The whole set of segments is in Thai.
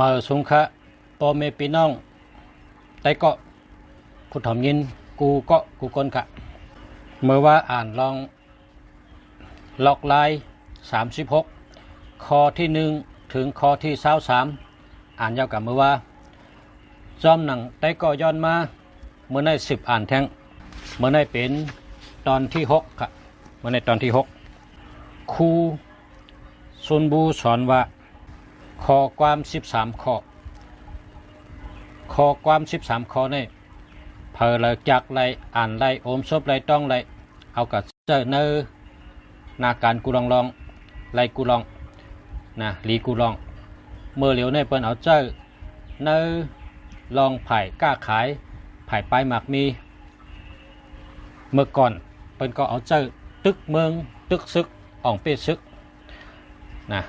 มาสงคะปอเมปีน้องแต่ก็ผู้ทำยินกูก็กูคนกะเมื่อว่าอ่านลองล็อกไลน์36ข้อที่1ถึงข้อที่23อ่านยาวกับเมื่อว่าจอมหนังแต่ก็ย้อนมาเมื่อใน10อ่านแท่งเมื่อในเป็นตอนที่6ค่ะเมื่อในตอนที่6ครูซุนบูสอนว่าข้อความ13ข้อความ13ข้อนี่เพอเลยจากไลอ่านไลโอมซบไลต้องไลเอากับเจอเนอนาการกูลองไลกูลองนะลีกูลองเมื่อเหลียวในเปิ้นเอาเจอเนอลองไผ่กล้าขายไผ่ปลายหมากมีเมื่อก่อนเปิ้นก็เอาเจอตึกเมืองตึกซึกอ่องเป้ซึกนะ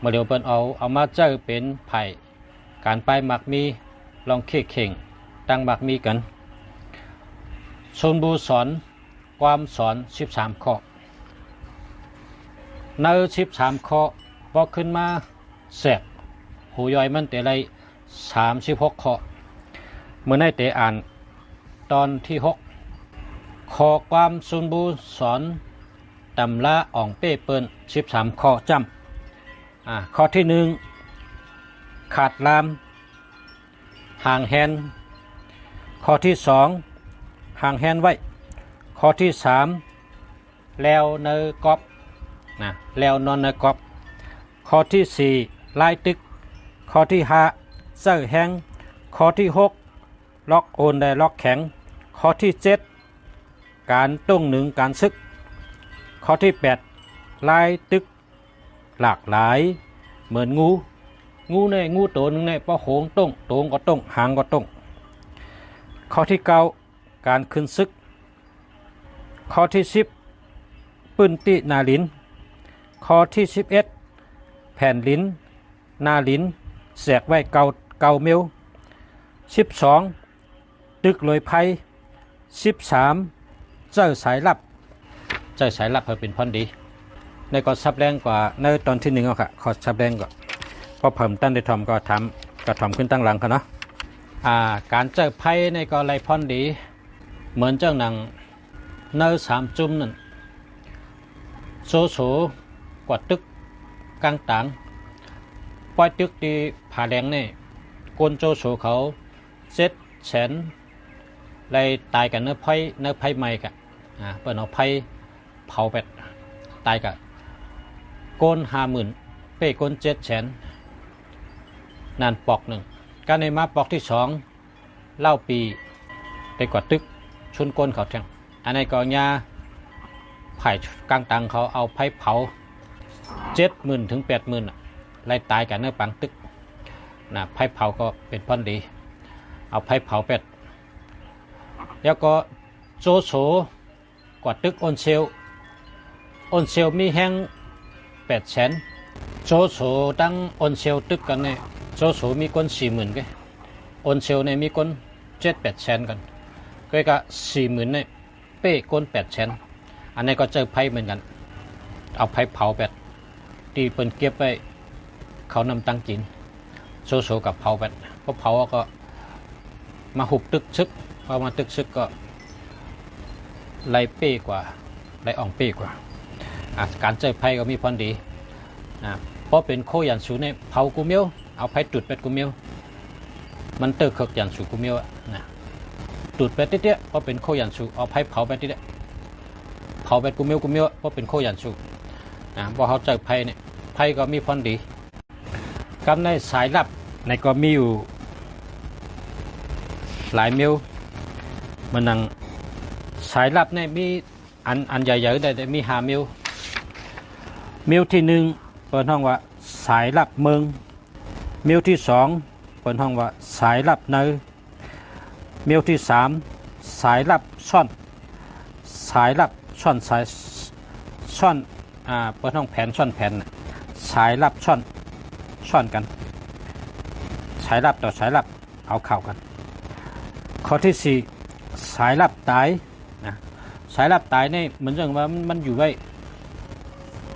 เมื่อเดี๋ยวเปิ้นเอามาเจอเป็นไผ่การปลายหมากมีลองเข่งตั้งหมากมีกันซุนบูสอนความสอน13ข้อใน13ข้อพอขึ้นมาแสกหูย่อยมันแต่ไร36ข้อเมื่อในเตอ่านตอนที่6ข้อความซุนบูสอนตำละอ่องเป้เปิ้น13ข้อจำข้อที่1ขาดลามห่างแฮนข้อที่2ห่างแฮนไว้ข้อที่3แล้วเนกอบนะแล้วนอนเนกอบข้อที่4ลายตึกข้อที่5เสื้อแห้งข้อที่6ล็อกโอนได้ล็อกแข็งข้อที่7การต้งหนึ่งการซึกข้อที่8ลายตึกหลากหลายเหมือนงูในงูตัวหนึ่งในป้อโหงต้งโตงก็ต้งหางก็ต้งข้อที่9การขึ้นซึกข้อที่10ปืนตินาลินข้อที่11แผ่นลิ้นนาลินแสกไว้เกาเมล12ตึกลอยไพ่13เจ้าสายลับเพื่อเป็นพรดีในก็ซับแรงกว่าในตอนที่1ค่ะขอซับแรงกว่าพอเพิ่มตั้นได้ทอมก็ทำขึ้นตั้งหลังค่ะเนาะการเจอไพ่ในก็ไรพรดีเหมือนเจ้าหนังเนอ3จุ่มนั่นโซกว่าตึกกลางต่างปล่อยตึกที่ผาแดงนี่กนโจโฉเขา700,000เลยตายกันเนื้อไพ่ใหม่กะเปิดเอาไพ่เผาเป็ดตายกะโกน50,000เป้โกน700,000นั่นปอกหนึ่งการในมาปอกที่2เล่าปีไปกว่าตึกชุนก้นเขาแทงอันนี้ก็ยาไผ่กลางตังเขาเอาไผ่เผา70,000 ถึง 80,000ไล่ตายกันเนื้อปังตึกนะไผ่เผาก็เป็นพ้นดีเอาไผ่เผาเป็ดแล้วก็โจโฉกว่าตึกออนเซลมีแห้ง800,000โจโฉตั้งออนเซลตึกกันเนี่ยโจโฉมีก้น40,000กันออนเซลเนี่ยมีก้น7-800,000กันก็40,000เนี่ยเป้ก้น800,000อันนี้ก็เจอไพ่เหมือนกันเอาไพ่เผาแบบตีเปินเก็บไว้เขานำตังกินโซกับเผาแบบพอเผาก็มาหุบตึกซึกพอมาตึกซึกก็ไล่เป้กว่าไล่อ่องเป้กว่าการเจอไพ่ก็มีพรดีเพราะเป็นโคยันสูเนี่ยเผากูเมียวเอาไพ่จุดเป็ดกูเมียวมันเติร์กยันสูกูเมียวนะจุดเป็ดติดเพราะเป็นโคยันสูเอาไพ่เผาเป็ดติดเผาเป็ดกูเมียวเพราะเป็นโคยันสูพอเขาเจอไพ่เนี่ยไพ่ก็มีพรดีกำในสายลับในก็มีอยู่หลายเมียวมันนังสายลับเนี่ยมีอันใหญ่ๆได้มี5เมียวที่1เปิดห้องว่าสายลับเมืองเมียวที่2เปิดห้องว่าสายลับเนยเมียวที่3สายลับซ่อนสายลับซ่อนเปิดห้องแผนซ่อนแผนสายลับซ่อนกันสายลับต่อสายลับเอาเข้ากันข้อที่4สายลับตายสายลับตายนี่เหมือนอย่างว่ามันอยู่ไว้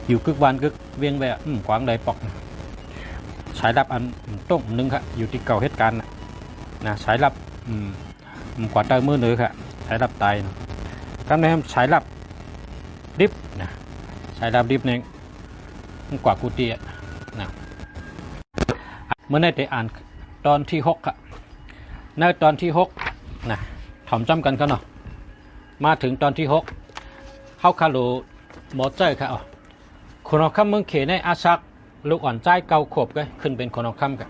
อยู่กึกวันกึกเวียงแบบขวางเลยปอก สายลับอันต้งหนึ่งครับอยู่ที่เก่าเหตุการณ์นะสายลับกว่าเตอมือหนึ่งครับสายลับตายก็ในสายลับดิบนะสายลับดิบเนี่ยกว่ากูตีนะเมื่อในแต่อ่านตอนที่6ครับในตอนที่6นะถ่อมจำกันก็เนาะมาถึงตอนที่6เข้าคารูหมอเจ้ค่ะคนออกคำเมืองเขในอาชักลูกอ่อนใจเกาขบก็ขึ้นเป็นคนออกคำกัน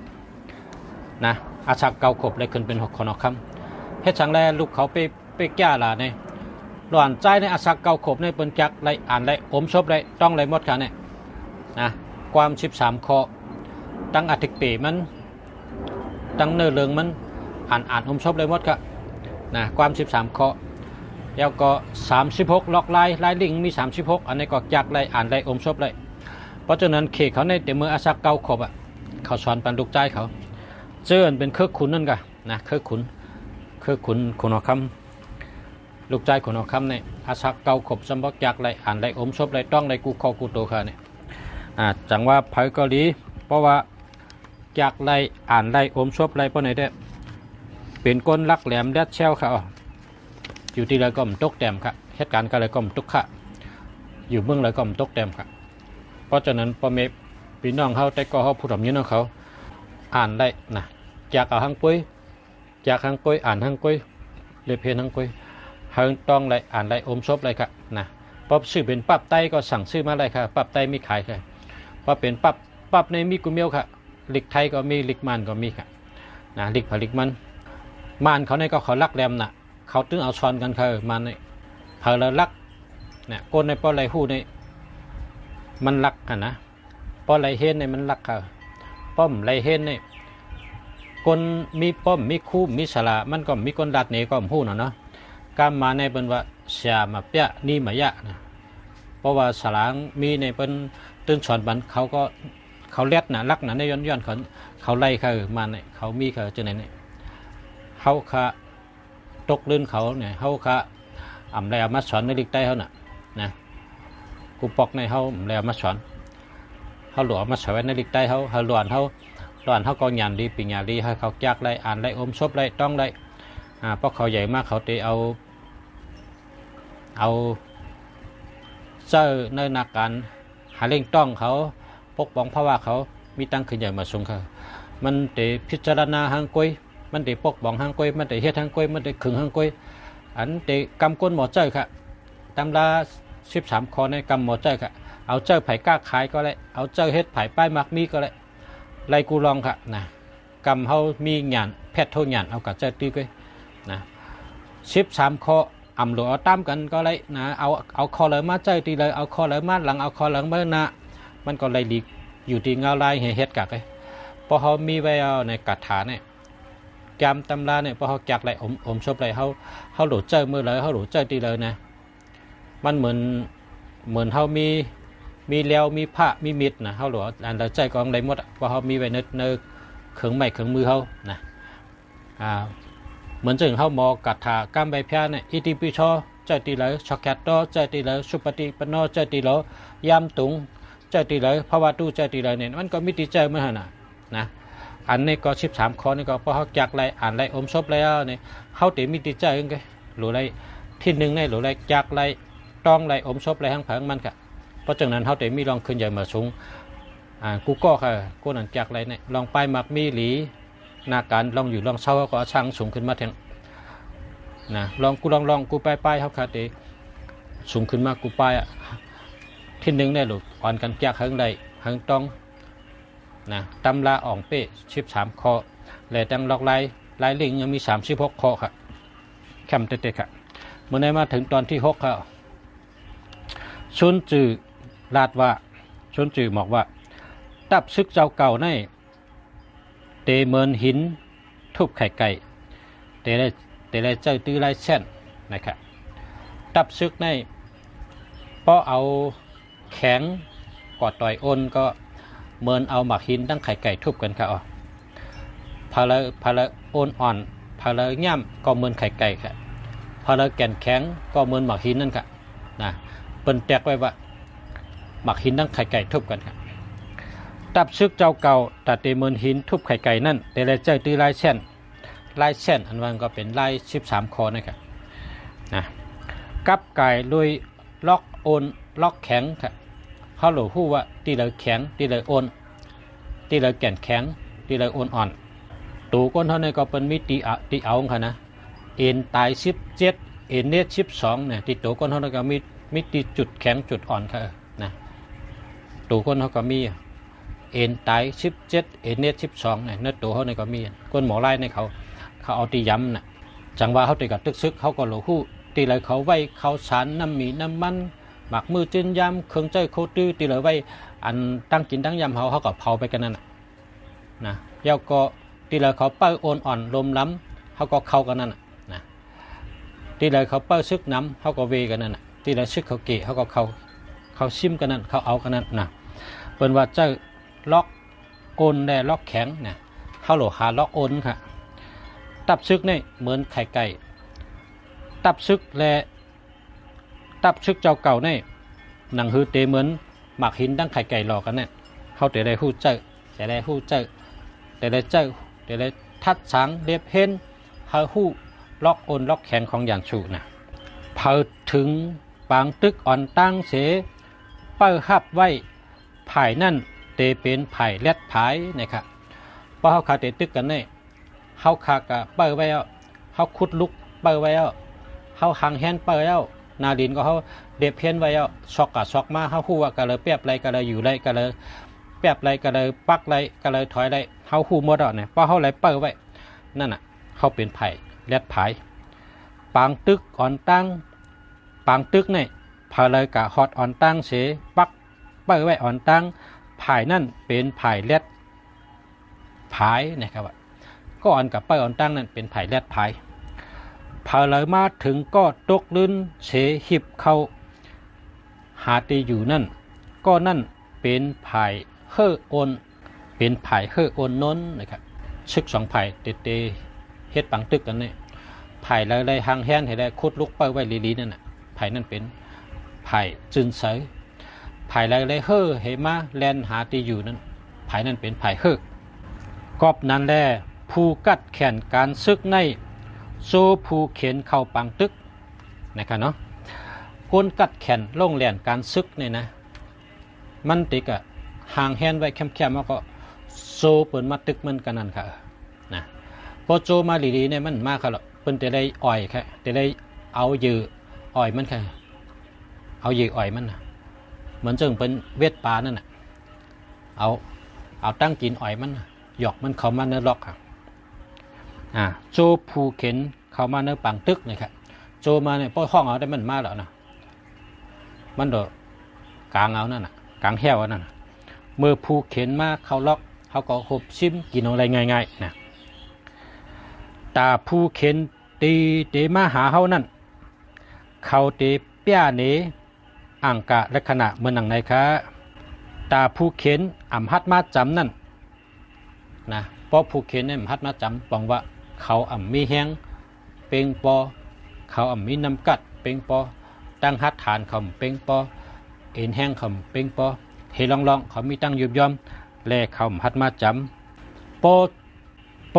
นะอาชักเกาขบเลยขึ้นเป็นคนออกคำเฮ็ดจังแลลูกเขาไปแก้ละเนี่ยหลอนใจในอาชักเกาขบในเป็นจักไรอ่านไรอมชบไรต้องไรหมดค่ะเนี่ยนะความ13ข้อตั้งอธิกปีมันตั้งเนื้อเรื่องมันอ่านอมชบไรหมดค่ะนะความ13ข้อแล้วก็36ล็อกลายลิงมี36อันนี้ก็จักไรอ่านไรอมชบไรเพราะฉะนั้นเขเขาในแต่เมื่ออาชักเกาขบเขาสอนปันลูกใจเขาเจอเป็นเครือขุนนั่นกะนะเครือขุนคนออกคำลูกใจคนออกคำเนี่ยอาชักเกาขบสมบัติจักไรอ่านไรอมชบไรต้องไรกูคอกูโตค่ะเนี่ยจังว่าไผ่เกาหลีเพราะว่าจักไรอ่านไรอมชบไรเพราะไหนได้เป็นก้นลักแหลมแดดเชลค่ะอยู่ที่ไรก็มตกแต้มค่ะเหตุการณ์ก็เลยก็มตกค่ะอยู่เบื้องไรก็มตกแต้มค่ะเพราะฉะนั้นพ่อแม่พี่น้องเขาแต่ก็เขาผู้ทำยืนของเขาอ่านได้นะจากเอาหังปุ้ยจากหังปุ้ยอ่านหังปุ้ยเลยเพลหังปุ้ยหังต้องไรอ่านไรอมชบไรค่ะนะพอซื้อเป็นปั๊บไตก็สั่งซื้อมาไรค่ะปั๊บไตมีขายค่ะพอเป็นปั๊บในมีกุเมียวค่ะลิกไทยก็มีลิกมันก็มีค่ะนะลิกผลิกมันเขาในก็เขาลักแรมน่ะเขาตึงเอาช้อนกันเขามันเนี่ยเขาเลยลักเนี่ยก้นในป้อไรหู้ในมันลักกันนะป้อไรเฮนในมันลักเขาป้อมไรเฮนเนี่ยคนมีป้อมมีคู่มีสละมันก็มีคนดัดเนก็หู้เนาะการมาในเป็นว่าเสียมาเปียนี่มายะนะเพราะว่าสลางมีในเป็นตื่นสอนบันเขาเล็ดนะลักนะในย้อนเขาไล่เขามาเนี่ยเขามีเขาจะไหนเนี่ยเขาค่ะตกลื่นเขาเนี่ยเขาค่ะอ่ำไรเอามาสอนในลิกใต้เขาน่ะนะกูปอกในเขาไรเอามาสอนเขาหลวมมาสอนในลิกใต้เขาหลวนเขาก็หยานดีปีหยาดีให้เขาจักไรอ่านไรอมชบไรต้องไรเพราะเขาใหญ่มากเขาตีเอาเจ้าในนักการหาเล่งต้องเขาปกป้องเพราะว่าเขามีตั้งขึ้นใหญ่มาทรงเขามันตีพิจารณาหางกุ้ยมันตีปกป้องหางกุ้ยมันตีเฮ็ดหางกุ้ยมันตีขึงหางกุ้ยอันตีกำก้นหมอเจ้าค่ะตำรา13ข้อในกำหมอเจ้าค่ะเอาเจ้าไผ่กล้าขายก็เลยเอาเจ้าเฮ็ดไผ่ป้ายมักมีก็เลยไล่กูลองค่ะนะกำเขามีหยานแพทย์โทหยานเอากับเจ้าตื้อก้อยนะ13ข้ออ่ำหลวงตามกันก็เลยนะเอาคอเหลือมาเจ้าตีเลยเอาคอเหลือมาหลังเอาคอเหลือมาหน้ามันก็เลยดีอยู่ที่เงาลายเฮ็ดกักเลยพอเขามีไว้เอาในกัดฐานเนี่ยจำตำราเนี่ยพอเขาจักเลยอมชบเลยเขาหลุดเจ้ามือเลยเขาหลุดเจ้าตีเลยนะมันเหมือนเขามีเลี้ยวมีผ้ามีมิดนะเขาหลวงอันเราใจกองไรหมดพอเขามีไว้เนื้อเขืองไม้เขืองมือเขานะเหมือนจึงเขามอกัดถากำใบแพร่เนี่ยอิติปิโชเจ้าตีเลยช็อกแคตโตเจ้าตีเลยสุปฏิปโนเจ้าตีเลยยำตุงเจ้าตีเลยภาวะตู้เจ้าตีเลยเนี่ยมันก็มิติเจ้าเมื่อน่ะนะอันนี้ก็13ข้อนี่ก็พอเขาจักไรอ่านไรอมชบแล้วเนี่ยเขาตีมิติเจ้าเองไงหรือไรที่หนึ่งในหรือไรจักไรต้องไรอมชบไรทั้งผังมันค่ะเพราะจากนั้นเขาตีมีลองขึ้นใหญ่มาสูงกูก็ค่ะกูนั่นจักไรเนี่ยลองไปมักมีหลีนาการลองอยู่ลองเศร้าก็ช่างสูงขึ้นมาแทงนะลองกูไปเขาขาดสูงขึ้นมากูไปที่หนึ่งได้หลุดอ่อนกันจากหังใดหังต้องนะตำราอ่องเป้13ข้อและตั้งล็อกลายลิงยังมี36ข้อค่ะแคมเตะค่ะเมื่อได้มาถึงตอนที่6ค่ะชุนจือลาดว่าชุนจือบอกว่าตับซึกเจ้าเก่าในเตเมินหินทุบไข่ไก่เตได้เจ้าตื้อไรเส้นนะครับตับซึกในเพราะเอาแข็งกอดต่อยอ้นก็เมินเอาหมักหินตั้งไข่ไก่ทุบกันค่ะพาละอ้นอ่อนพาละย่ำก็เมินไข่ไก่ค่ะพาละแก่นแข็งก็เมินหมักหินนั่นค่ะนะเป็นแตกไว้ว่าหมักหินตั้งไข่ไก่ทุบกันค่ะ ตับซึกเจ้าเก่าตัดเตเมินหินทุบไข่ไก่นั่นแต่ละเจ้าตีลายเส้นอันวันก็เป็นลาย13คอนะครับนะกับไก่ลุยล็อกโอนล็อกแข็งครับเขาหลูฮู้ว่าตีเลยแข็งตีเลยโอนตีเลยแก่นแข็งตีเลยโอนอ่อนตูก้นเท่านี้ก็เป็นมิติเอาค่ะนะเอ็นตาย17เอ็นเนต12เนี่ยที่ตูก้นเท่านี้ก็มีตีจุดแข็งจุดอ่อนค่ะนะตูก้นเขาก็มีเอ็นตาย17เอ็นเนต12เนี่ยเนื้อตูเขาเนี่ยก็มีก้นหมอไล่ในเขาเอาตีย้ำน่ะจังว่าเขาตีกับตึกซึกเขาก็หลูฮู้ตีเลยเขาไว้เขาสารน้ำมีน้ำมันหมักมือจิ้นยำเครื่องใจโคตื้อตีเลยไว้อันตั้งกินตั้งยำเขาก็เผาไปกันนั่นนะเย้าก็ตีเลยเขาเป้าโอนอ่อนลมล้ำเขาก็เข้ากันนั่นนะตีเลยเขาเป้าซึกน้ำเขาก็เวกันนั่นตีเลยซึกเขาเกะเขาก็เขาซิมกันนั่นเขาเอากันนั่นนะเป็นว่าเจ้าล็อกโอนได้ล็อกแข็งนะเขาหลหาล็อกโอนค่ะตับซึกนี่เหมือนไข่ไก่ตับซึกและตับซึกเจ้าเก่านี่หนังฮือเตเหมือนหมักหินดังไข่ไก่หลอกกันเนี่ยเขาแต่ได้หู้เจ้าแต่ได้หู้เจ้าแต่ได้ทัดช้างเรียบเห็นเขาหู้ล็อกโอนล็อกแข็งของยานสูนะพอถึงปางตึกอ่อนตั้งเสเป้าหับไว้ภายนั่นเตเป็นภายเล็ดภายนะครับเพราะเขาขาเตตึกกันเนี่ยเขาขากะเป้าไว้แล้วเขาขุดลุกเป้าไว้แล้วเขาหางแฮนเป้าแล้วนาดินก็เขาเด็บเพี้ยนไว้แล้วช็อกกะช็อกมาเขาหู้ว่าก็เลยเปียบไรก็เลยอยู่ไรก็เลยเปียบไรก็เลยปักไรก็เลยถอยไรเขาหู้หมดอ่ะเนี่ยเพราะเขาไหลเปิดไว้นั่นน่ะเขาเป็นไผ่เล็ดไผ่ปางตึกอ่อนตั้งปางตึกเนี่ยพาเลยกะฮอดอ่อนตั้งเสปักเปิดไว้อ่อนตั้งไผ่นั่นเป็นไผ่เล็ดไผ่นะครับว่าก็อ่อนกับเปิดอ่อนตั้งนั่นเป็นไผ่เล็ดไผ่พอเลยมาถึงก็ตกลื่นเสหิบเข้าหาตีอยู่นั่นก็นั่นเป็นไผ่เฮ่อโอนเป็นไผ่เฮ่อโอนน้นนะครับชึก2ไผ่เตเฮ็ดปังตึกกันเนี่ยไผ่เลยหางแฮนให้ได้คุดลุกไปไว้ลีๆนั่นน่ะไผ่นั่นเป็นไผ่จึนเสยไผ่เลยเฮ่อให้มาแลนหาตีอยู่นั่นไผ่นั่นเป็นไผ่เฮ่อกอบนั้นแลผู้กัดแขนการซึกในโซผู้เข็นเข้าปังตึกนะครับเนาะก้นกัดแขนลงแหลนการซึกเนี่ยนะมันติกะห่างแฮนไว้แคมๆแล้วก็โซเปิดมาตึกมันกันนั่นค่ะนะพอโจมาลีๆเนี่ยมันมากค่ะเปิ้นจะได้อ่อยแค่จะได้เอายืออ่อยมันแค่เอายืออ่อยมันนะเหมือนจึงเป็นเวทปลานั่นน่ะเอาตั้งกินอ่อยมันหยอกมันเข้ามาในล็อกค่ะโจผู้เข็นเข้ามาในปังตึกนี่ครับโจมาเนี่ยป้อห้องเอาได้มันมาแล้วนะมันโดดกลางเอานั่นน่ะกลางแห้วนั่นเมื่อผู้เข็นมาเข้าล็อกเขาก็หบชิมกินอะไรง่ายๆนะตาผู้เข็นตีมาหาเขานั่นเขาตีเปี้ยเนอ่างกะลักษณะเหมือนหนังไหนคะตาผู้เข็นอ่ำฮัดมาจำนั่นนะเพราะผู้เข็นเนี่ยฮัดมาจำบอกว่าเขาอ่ำมีแห้งเป่งปอเขาอ่ำมีน้ำกัดเป่งปอตั้งฮัดฐานเขาเป่งปอเอ็นแห้งเขาเป่งปอเฮลองเขามีตั้งยุบย่อมแลเขาฮัดมาจำป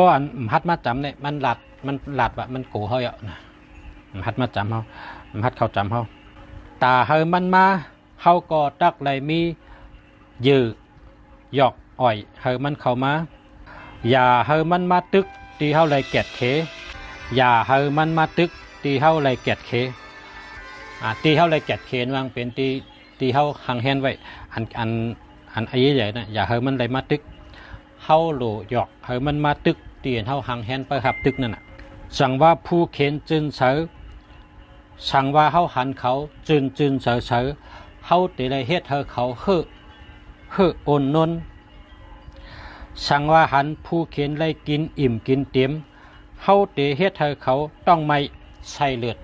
ออันฮัดมาจำเนี่ยมันหลัดว่ามันโกเฮาอ่ะนะฮัดมาจำเฮาฮัดเขาจำเฮาตาเฮามันมาเฮาก็ตักไหลมียือหยอกอ่อยเฮามันเข้ามาอย่าเฮามันมาตึกตีเฮาไหลแกดเขอย่าเฮามันมาตึกตีเฮาไหลแกดเขตีเฮาไหลแกดเขวางเป็นตีเฮาหังแฮนไว้อันไอ้ใหญ่นะอย่าเฮามันไหลมาตึกเฮาโหลหยอกเฮามันมาตึกตีเฮาหังแฮนไปหับตึกนั่นน่ะสั่งว่าผู้เข็นจึนเสอสั่งว่าเฮาหันเขาจึนเสอเฮาตีได้เฮ็ดเฮาเขาเฮ่อโอนนนสั่งว่าหันผู้เข็นไล่กินอิ่มกินเต็มเฮาตีเฮ็ดเฮาเขาต้องไม่ใส่เลือด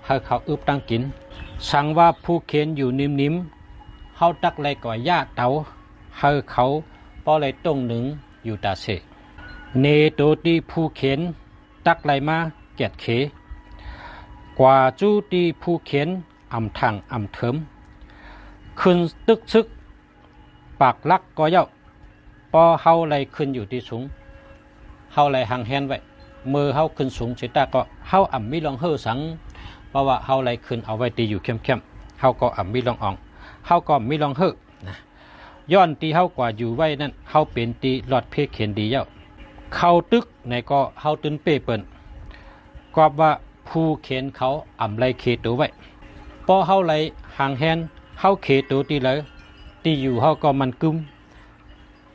เฮาเขาอึบตั้งกินสั่งว่าผู้เข็นอยู่นิ่มเฮาตักไล่ก่อยย่าเตาเฮาเขาป้อไล่ต้งหนึ่งอยู่ตาเสเนโตตีผู้เข็นตักไล่มาแกดเขกว่าจู้ตีผู้เข็นอ่ำทางอ่ำเถิมขึ้นตึกซึกปากลักก็เย้า พอเฮาไหลขึ้นอยู่ที่สูงเฮาไหลห่างแฮนไว้มือเฮาขึ้นสูงเสตาก็เฮาอ่ำมีลองเฮอสังเพราะว่าเฮาไหลขึ้นเอาไว้ตีอยู่เข้มๆเฮาก็อ่ำมีลองอ่องเฮาก็มีลองเฮอนะย้อนตีเฮากว่าอยู่ไว้นั่นเฮาเป็นตีหลอดเพเขียนดีเย้าเข้าตึกในก็เฮาตื่นเป้เปิ้นก็ว่าผู้เขียนเขาอ่ำไหลเคตัวไว้พอเฮาไหลห่างแฮนเฮาเคตัวตีเลยตีอยู่เฮาก็มันกึ้ม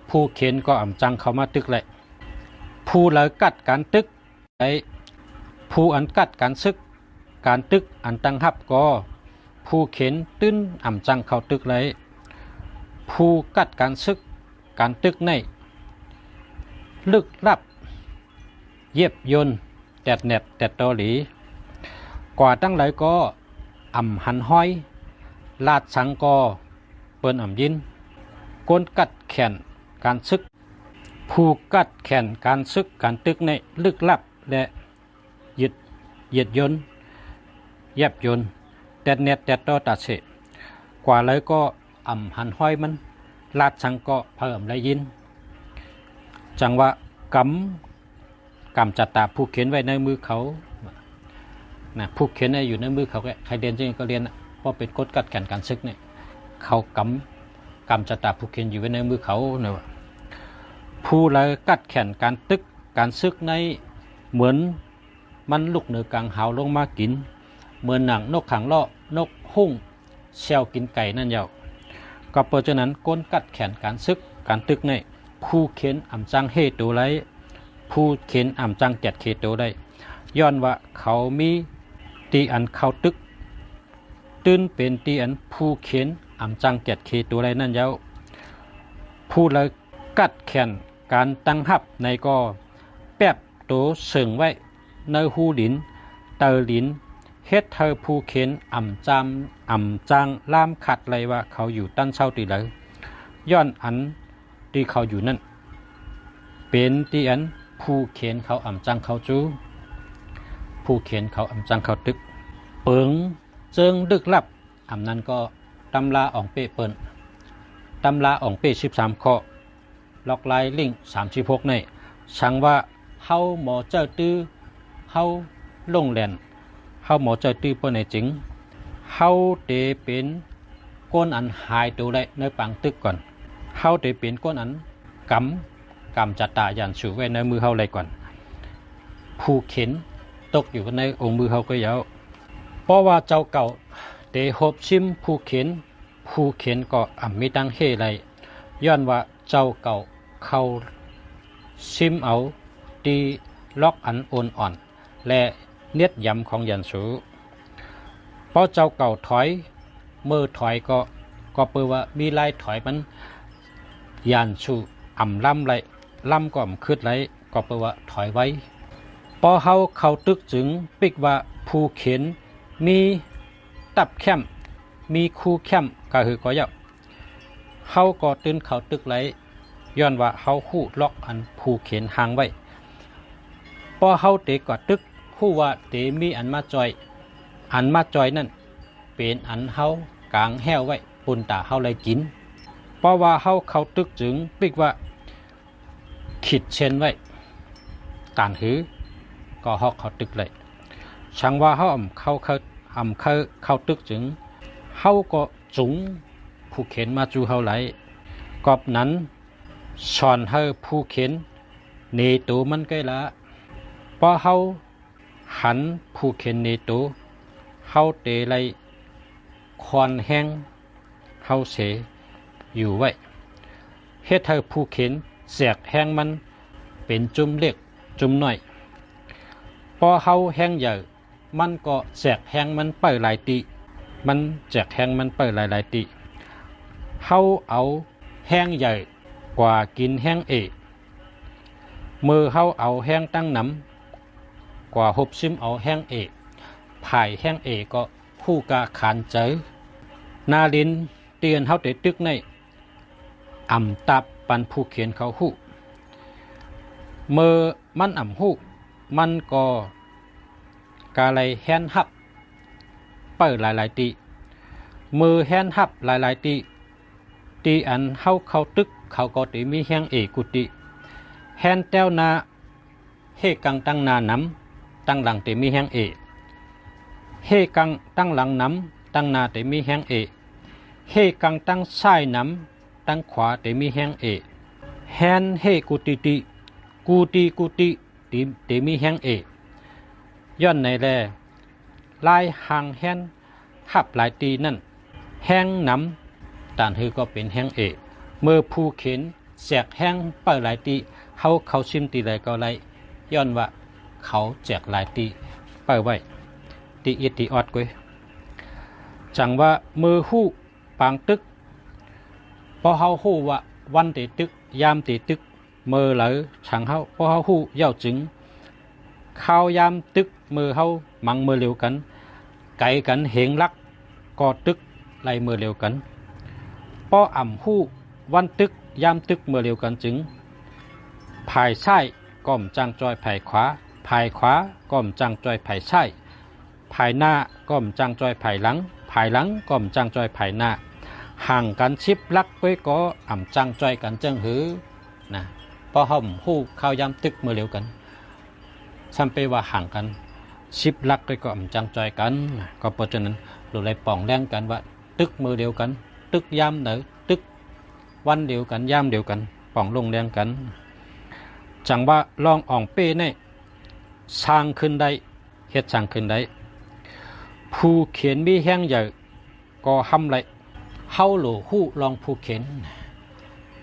ผู้เขียนก็อ่ำจังเข้ามาตึกเลยผู้เลยกัดการตึกไอ้ผู้อันกัดการซึกการตึกอันตั้งหับก็ผู้เขียนตื้นอ่ำจังเข้าตึกเลยผู้กัดการซึกการตึกในลึกลับเย็บยนแตดเน็ดแตดตอหลีกว่าตั้งหลายก็อ่ำหันห้อยลาดสังก็เปิ้นอ่ำยินก้นกัดแขนการซึกผู้กัดแขนการซึกการตึกในลึกลับและเหยียดยนเย็บยนแตดเน็ดแตดตอตัดเสกว่าเลยก็อ่ำหันห้อยมันลาดสังก็เพิ่มได้ยินจังว่ากำจัดตาผู้เขียนไว้ในมือเขานะผู้เขียนอยู่ในมือเขาใครเรียนจริงก็เรียนเพราะเป็นกฎกัดแก่นการซึกเนี่ยเขากำจัดตาผู้เขียนอยู่ไว้ในมือเขาเนี่ยผู้เลยกัดแขนการตึกการซึกในเหมือนมันลุกเหนือกลางหาวลงมากินเหมือนหนังนกขังล่อนกหุ่งเชลกินไก่นั่นเยาก็เพราะฉะนั้นก้นกัดแขนการซึกการตึกในผู้เขียนอ่ำจังเฮตัวไรผู้เขียนอ่ำจังแกดเคตัวได้ย้อนว่าเขามีตีอันเข้าตึกตื่นเป็นตีอันผู้เขียนอ่ำจังแกดเคตัวไรนั่นเย้าผู้เลยกัดแขนการตั้งหับในก็แป๊บตัวเสริงไว้ในหูหลินเตอหลินเฮ็ดเธอผู้เขียนอ่ำจังล่ามขัดเลยว่าเขาอยู่ตั้นเช่าตีเลยย้อนอันที่เขาอยู่นั่นเป็นตีอันผู้เขียนเขาอ่ำจังเขาจูผู้เขียนเขาอ่ำจังเขาตึกเปิงเจิงดึกลับอ่ำนั้นก็ตำลาอ่องเป้เปิ้นตำลาอ่องเป้13ข้อล็อกลายลิง36ในชังว่าเฮาหมอเจ้าตื้อเฮาลงแหลนเฮาหมอเจ้าตื้อเปิ้นในจริงเฮาเตเป็นก้นอันหายตัวได้ในปังตึกก่อนเฮาเตเป็นก้นอันกำจัดตายันสูไว้ในมือเฮาเลยก่อนผู้เข็นตกอยู่ในองค์มือเฮาก็ยาวเพราะว่าเจ้าเก่าเตหบชิมผู้เข็นก็อ่ำมีตั้งเฮไรย้อนว่าเจ้าเก่าเข้าชิมเอาตีล็อกอันโอนอ่อนและเนียดยำของยันสูเพราะเจ้าเก่าถอยมือถอยก็เปิดว่ามีลายถอยมันยันสูอ่ำล่ำไรล่ำก็อ่ำคืดไรก็เปิดว่าถอยไว้พอเฮาเข้าตึกจึงปิกว่าผู้เขียนมีตับแคมมีคู่แคมก็คือก็ยาวเฮาก็ตื่นเข้าตึกไรย้อนว่าเฮาฮู้ล็อกอันผู้เขียนห่างไว้พอเฮาเตะกอดตึกฮู้ว่าเตมีอันมาจอยนั่นเป็นอันเฮากลางแห้วไว้ปุ่นตาเฮาเลยกินเพราะว่าเฮาเข้าตึกจึงปิกว่าขีดเช่นไว้ตานหือก็ฮอกเข้าตึกเลยช่างว่าเฮาเข้าตึกจึงเฮาก็จุงผู้เข็นมาจูเฮาไหลกอบนั้นสอนเฮาผู้เข็นเนตูมันใกล้ละพอเฮาหันผู้เข็นเนตูเฮาเตไลคอนแห้งเฮาเสอยู่ไว้เฮ็ดให้ผู้เข็นแสกแห้งมันเป็นจุ่มเล็กจุ่มน้อยพอเฮาแห้งใหญ่มันก็แสกแห้งมันไปหลายติมันแจกแห้งมันไปหลายติเฮาเอาแห้งใหญ่กว่ากินแห้งมือเฮาเอาแห้งตั้งน้ำกว่าหบซิมเอาแห้งผายแห้งก็คู่กาขานเจอนาลินเตียนเฮาเตตึกในอ่ำตับปันผู้เขียนเขาหู้เมื่อมันอ่ำหู้มันก็กาไลแฮนฮับเปิดหลายติมือแฮนฮับหลายติ ตีอันเข้าตึกเขาก็ตีมีแห้งเอกุติแฮนแต้วนาเฮกังตั้งนาน้ำตั้งหลังตีมีแห้งเอเฮกังตั้งหลังน้ำตั้งนาตีมีแห้งเอเฮกังตั้งซ้ายน้ำตั้งขวาตีมีแห้งเอแฮนเฮกุติติกูติตีมีแห้งเอย้อนในแลลายหางแฮนหับหลายตีนั่นแห้งน้ำตานฮือก็เป็นแห้งเอเมื่อผู้เข็นแสกแห้งเปิดหลายตีเขาชิมตีไรก็ไรย้อนว่าเขาแจกหลายตีเปิดไว้ตีอิตีออดกวยจังว่ามือหู้ปางตึกพอเฮาหู้ว่าวันตีตึกยามตีตึกมือเหลอฉังเฮาพอเฮาหู้เย้าจึงข้าวยามตึกมือเฮามังมือเร็วกันไก่กันเหงลักก็ตึกไล่มือเร็วกันป้ออ่ำหู้วันตึกยามตึกมือเร็วกันจึงภายซ้ายก้อมจังจอยภายขวาภายขวาก้อมจังจอยภายซ้ายภายหน้าก้อมจังจอยภายหลังภายหลังก้อมจังจอยภายหน้าห่างกันชิบลักไว้ก็อ่ำจังจอยกันจังหือนะป้อห่มหู้ข้าวยามตึกมือเร็วกันซ้ำไปว่าห่างกันชิบลักก็อ่ำจังจอยกันก็เพราะฉะนั้นเราเลยป่องแรงกันว่าตึกมือเดียวกันตึกยามเนอตึกวันเดียวกันยามเดียวกันป่องลงแรงกันจังว่าลองอ่องเป้เนี่ยสร้างขึ้นได้เฮ็ดสร้างขึ้นได้ผู้เขียนมีแห้งใหญ่ก็ห้ำไรเฮาหลูหู้ลองผู้เขียน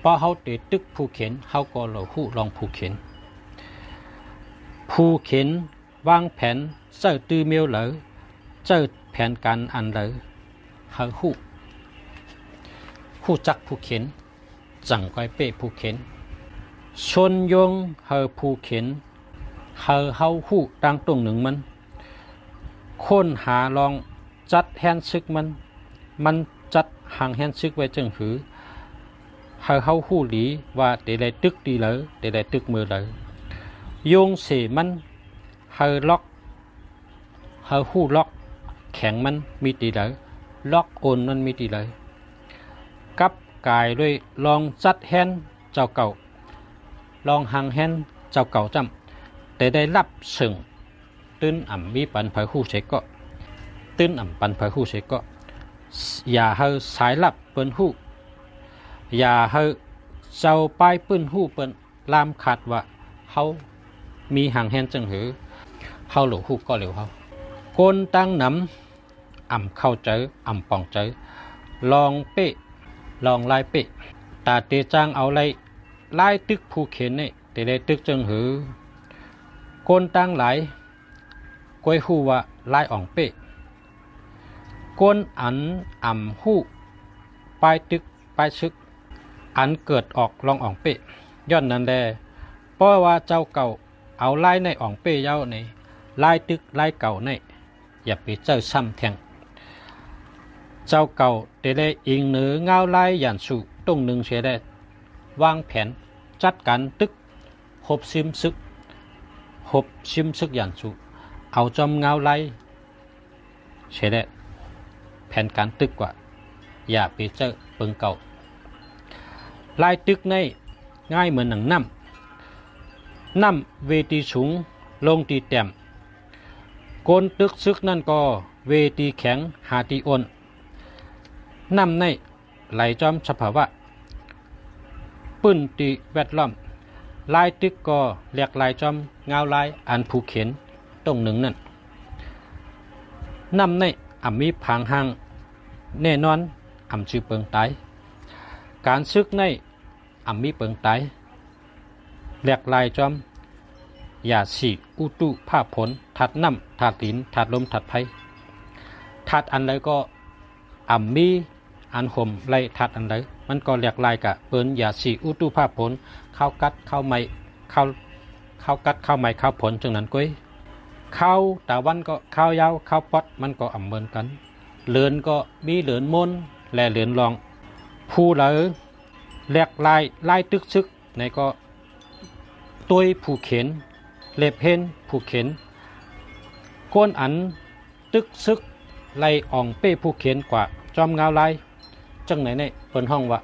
พอเฮาติดตึกผู้เขียนเฮาก็หลูหู้ลองผู้เขียนผู้เขียนวางแผนเจ้าตื้อเมียวเหลอเจ้าแผนการอันเหลอเฮาหู้จักผู้เขียนจังก้อยเป้ผู้เขียนชนยงเฮาผู้เขียนเฮาหู้ตั้งตรงหนึ่งมันค้นหาลองจัดแฮนซึกมันจัดห่างแฮนซึกไว้จังหือเฮาหู้หลีว่าเดี๋ยวได้ตึกดีเหลอเดี๋ยวได้ตึกมือเหลอโยงเสมันเฮาล็อกเฮาหู้ล็อกแข็งมันมีตีเหลอล็อกโอนมันมีตีเหลอกับกายด้วยลองจัดแฮนเจ้าเก่าลองห่างแฮนเจ้าเก่าจำแต่ได้รับสึงตื้นอ่ำมีปันเผยหู้เสก็ตื้นอ่ำปันเผยหู้เสก็อย่าเฮาสายลับเปิ้นหู้อย่าเฮาเจ้าป้ายปื้นหู้เปิ้นลามขาดว่าเฮามีห่างแฮนจังหือเฮาหลูหู้ก็เหลวเฮาโกนตั้งน้ำอ่ำเข้าเจออ่ำป่องเจอลองเป๊ะลองลายเป๊ะตาเตจางเอาไรลายตึกผู้เขียนเนี่ยแต่ได้ตึกจังหือโกนตั้งหลายก้อยหู้ว่าลายอ่องเป๊ะก้นอันอ่ำหู้ปลายตึกปลายชึกอันเกิดออกลองอ่องเป๊ะย้อนนั้นแลเพราะว่าเจ้าเก่าเอาลายในอ่องเป๊ะเย้าในลายตึกลายเก่าในอย่าไปเจ้าซ้ำแทงเจ้าเก่าแต่ได้อิงเหนือเงาลายหยันสู่ตรงหนึ่งเสียได้วางแผนจัดการตึกหบซิมซึกหยันสู่เอาจอมเงาลายเสียได้แผนการตึกกว่าอย่าไปเจอเปิงเก่าลายตึกในง่ายเหมือนหนังน้ำเวทีสูงลงตีแต้มโกนตึกซึกนั่นก็เวทีแข็งหาตีอ่อนน้ำในไหลจอมสภาวะปื้นตีแวดล้อมลายตึกก็เรียกลายจอมเงาลายอันผู้เขียนตรงหนึ่งนั่นน้ำในมีผางห่างแน่นอนชื่อเปิงตายการซึกในมีเปิงตายแหลกลายจอมอย่าสีอุตุภาพผลถัดน้ำถัดดินถัดลมถัดไฟถัดอันใดก็มีอันห่มไล่ถัดอันใดมันก็แหลกลายกะเปิ้นอย่าสีอุตุภาพผลเข้ากัดเข้าไม้เข้ากัดเข้าไม้เข้าผลจังนั้นก้อยข้าวตะวันก็ข้าวยาวข้าวปอดมันก็เหมือนกันเหลือนก็มีเหลือนมนและเหลือนรองผู้เหลือแหลกลายตึกซึกในก็ตุยผู้เข็นเล็บเห็นผู้เข็นก้นอันตึกซึกไล่อ่องเป้ผู้เข็นกว่าจอมเงาลายจังไหนเนี่ยเปิ้นห้องว่า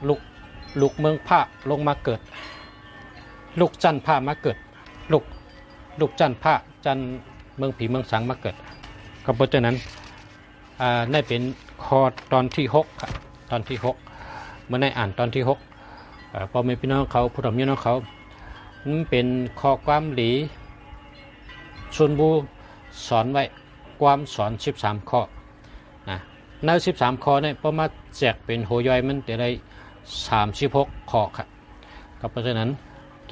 ลูกลูกเมืองผ้าลงมาเกิดลูกจันผ้ามาเกิดลูกจันผ้าจันเมืองผีเมืองสังมาเกิดก็เพราะฉะนั้นได้เป็นคอตอนที่6ครับตอนที่6เมื่อได้อ่านตอนที่6พอแม่พี่น้องเขาผู้ทำพี่น้องเขามันเป็นข้อความหลีชวนบูสอนไว้ความสอน13ข้อนะใน13ข้อเนี่ยพอมาแจกเป็นโหย่อยมันแต่ได้36ข้อครับก็เพราะฉะนั้น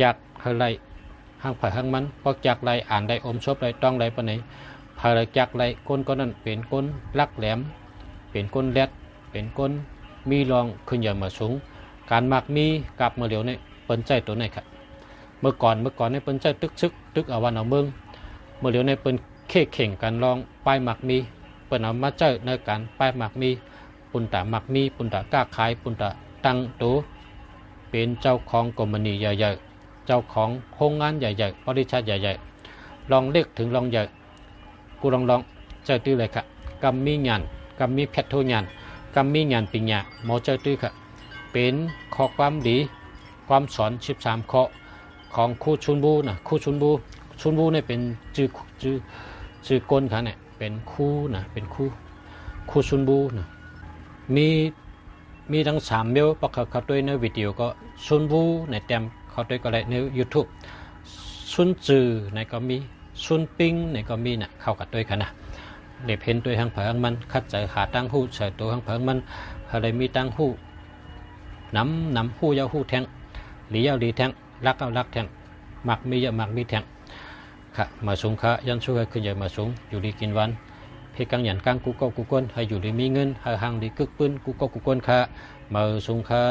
จากอะไรห้างผ่าห้างมันพอจากไรอ่านได้อมชบได้ต้องไรปะไหนพาจากไรก้นก็นั่นเป็นก้นลักแหลมเป็นก้นแรดเป็นก้นมีรองขึ้นอย่างมาสูงการมักมีกับเมื่อเดียวเนี่ยเปิ้นใจตัวไหนครับเมื่อก่อนเนี่ยเปิ้นใจตึกเอาวันเอาเมืองเมื่อเดียวเนี่ยเปิ้นเข่งกันลองป้ายมักมีเปิ้นเอามาเจอในการป้ายมักมีปุ่นตามักมีปุ่นตากล้าขายปุ่นตาตั้งตัวเป็นเจ้าของกรมณีใหญ่ๆเจ้าของโรงงานใหญ่ๆบริษัทใหญ่ๆลองเล็กถึงลองใหญ่กูลองเจอตื้อเลยครับกำมีงานกำมีแพทโทงานกำมีงานปิญญาหมอเจอตื้อครับเป็นข้อความดีความสอน13ข้อของครูชุนบูนะครูชุนบูเนี่ยเป็นชื่อกลค่ะเนี่ยเป็นครูนะเป็นครูชุนบูนะมีทั้ง3เมลประกอบเข้าด้วยในวิดีโอก็ชุนบูในเต็มเข้าด้วยก็ได้ใน YouTube ชุนจือในก็มีชุนปิงในก็มีนะเข้ากับด้วยกันนะเด็บเห็นตัวทางเผงมันคัดใจหาตั้งหูใส่ตัวทางเผงมันอะไรมีตั้งหูน้ำหูยาวหูแทงหลียาวหลีแทงรักเอารักแทงหมักมีเยอะหมักมีแทงค่ะมาสูงค่ะยันช่วยขึ้นใหญ่มาสูงอยู่ดีกินวันเพกังหยันกังกูก็กูก้นให้อยู่ดีมีเงินให้ห่างดีกึกปืนกูก็กูก้นค่ะมาสูงค่ะ